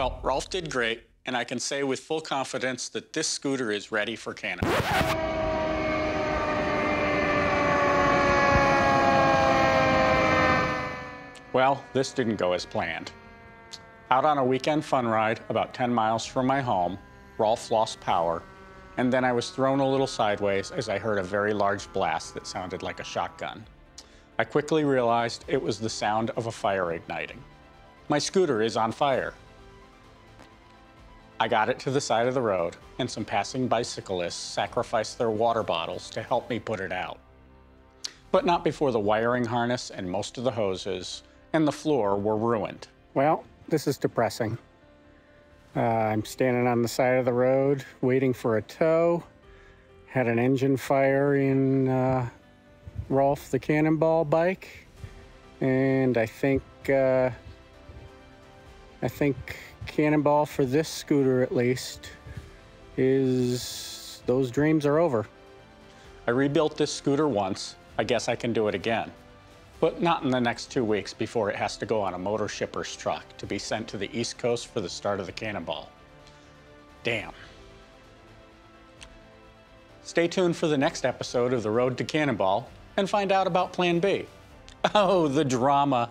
Well, Rolf did great, and I can say with full confidence that this scooter is ready for Cannonball. Well, this didn't go as planned. Out on a weekend fun ride about 10 miles from my home, Rolf lost power, and then I was thrown a little sideways as I heard a very large blast that sounded like a shotgun. I quickly realized it was the sound of a fire igniting. My scooter is on fire. I got it to the side of the road, and some passing bicyclists sacrificed their water bottles to help me put it out. But not before the wiring harness and most of the hoses and the floor were ruined. Well, this is depressing. I'm standing on the side of the road waiting for a tow. Had an engine fire in Rolf the Cannonball bike, and I think Cannonball, for this scooter at least, is those dreams are over. I rebuilt this scooter once. I guess I can do it again, but not in the next 2 weeks before it has to go on a motor shipper's truck to be sent to the East Coast for the start of the Cannonball. Damn. Stay tuned for the next episode of The Road to Cannonball and find out about Plan B. Oh, the drama.